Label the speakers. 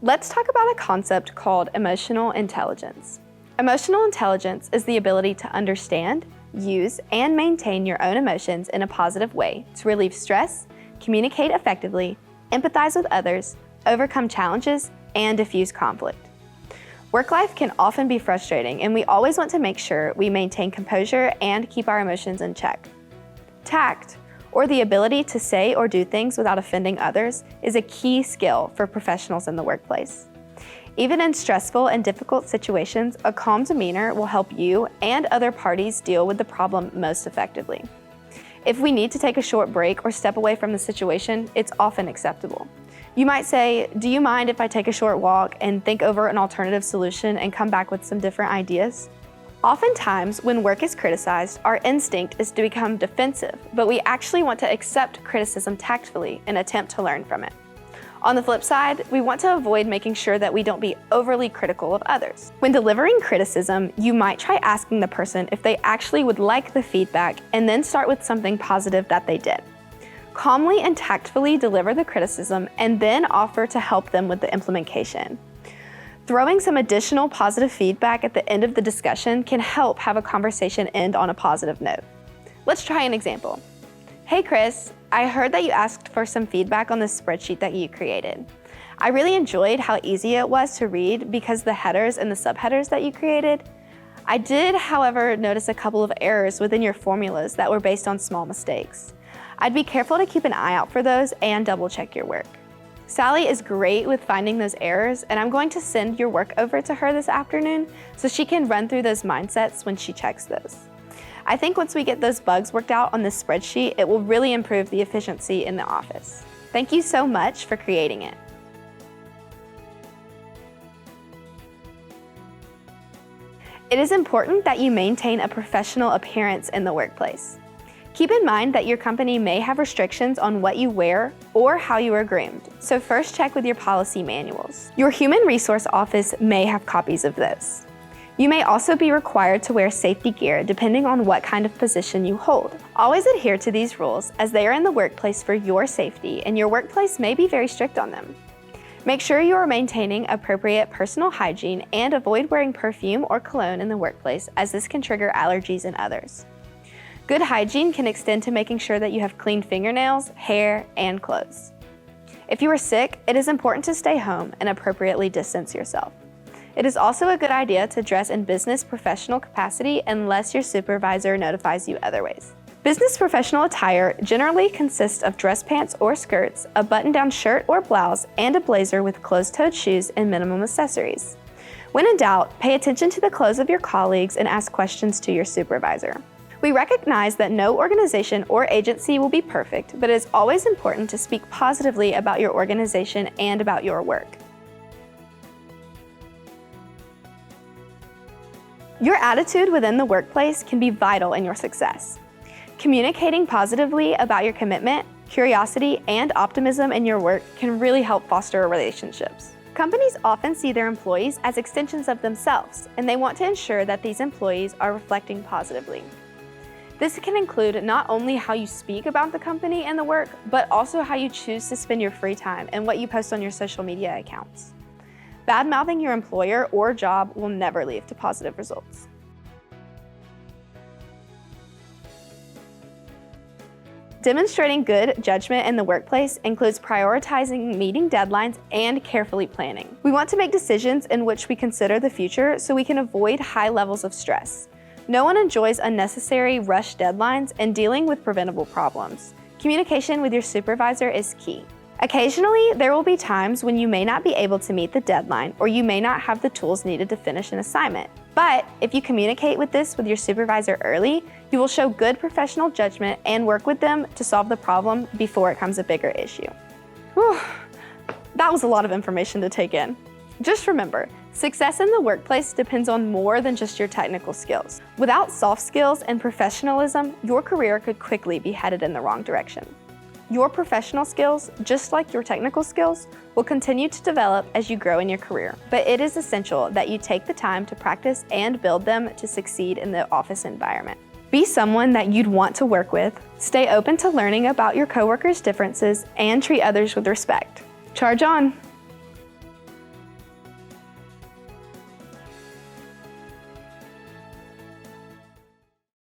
Speaker 1: Let's talk about a concept called emotional intelligence. Emotional intelligence is the ability to understand, use, and maintain your own emotions in a positive way to relieve stress, communicate effectively, empathize with others, overcome challenges, and diffuse conflict. Work life can often be frustrating, and we always want to make sure we maintain composure and keep our emotions in check. Tact, or the ability to say or do things without offending others, is a key skill for professionals in the workplace. Even in stressful and difficult situations, a calm demeanor will help you and other parties deal with the problem most effectively. If we need to take a short break or step away from the situation, it's often acceptable. You might say, "Do you mind if I take a short walk and think over an alternative solution and come back with some different ideas?" Oftentimes, when work is criticized, our instinct is to become defensive, but we actually want to accept criticism tactfully and attempt to learn from it. On the flip side, we want to avoid making sure that we don't be overly critical of others. When delivering criticism, you might try asking the person if they actually would like the feedback and then start with something positive that they did. Calmly and tactfully deliver the criticism and then offer to help them with the implementation. Throwing some additional positive feedback at the end of the discussion can help have a conversation end on a positive note. Let's try an example. "Hey Chris, I heard that you asked for some feedback on the spreadsheet that you created. I really enjoyed how easy it was to read because the headers and the subheaders that you created. I did, however, notice a couple of errors within your formulas that were based on small mistakes. I'd be careful to keep an eye out for those and double check your work. Sally is great with finding those errors, and I'm going to send your work over to her this afternoon so she can run through those mindsets when she checks those. I think once we get those bugs worked out on this spreadsheet, it will really improve the efficiency in the office. Thank you so much for creating it." It is important that you maintain a professional appearance in the workplace. Keep in mind that your company may have restrictions on what you wear or how you are groomed, so first check with your policy manuals. Your human resource office may have copies of those. You may also be required to wear safety gear depending on what kind of position you hold. Always adhere to these rules as they are in the workplace for your safety, and your workplace may be very strict on them. Make sure you are maintaining appropriate personal hygiene and avoid wearing perfume or cologne in the workplace, as this can trigger allergies in others. Good hygiene can extend to making sure that you have clean fingernails, hair, and clothes. If you are sick, it is important to stay home and appropriately distance yourself. It is also a good idea to dress in business professional capacity unless your supervisor notifies you otherwise. Business professional attire generally consists of dress pants or skirts, a button-down shirt or blouse, and a blazer with closed-toed shoes and minimum accessories. When in doubt, pay attention to the clothes of your colleagues and ask questions to your supervisor. We recognize that no organization or agency will be perfect, but it is always important to speak positively about your organization and about your work. Your attitude within the workplace can be vital in your success. Communicating positively about your commitment, curiosity, and optimism in your work can really help foster relationships. Companies often see their employees as extensions of themselves, and they want to ensure that these employees are reflecting positively. This can include not only how you speak about the company and the work, but also how you choose to spend your free time and what you post on your social media accounts. Bad-mouthing your employer or job will never lead to positive results. Demonstrating good judgment in the workplace includes prioritizing meeting deadlines and carefully planning. We want to make decisions in which we consider the future so we can avoid high levels of stress. No one enjoys unnecessary rush deadlines and dealing with preventable problems. Communication with your supervisor is key. Occasionally, there will be times when you may not be able to meet the deadline or you may not have the tools needed to finish an assignment. But if you communicate with your supervisor early, you will show good professional judgment and work with them to solve the problem before it becomes a bigger issue. Whew, that was a lot of information to take in. Just remember, success in the workplace depends on more than just your technical skills. Without soft skills and professionalism, your career could quickly be headed in the wrong direction. Your professional skills, just like your technical skills, will continue to develop as you grow in your career, but it is essential that you take the time to practice and build them to succeed in the office environment. Be someone that you'd want to work with, stay open to learning about your coworkers' differences, and treat others with respect. Charge on!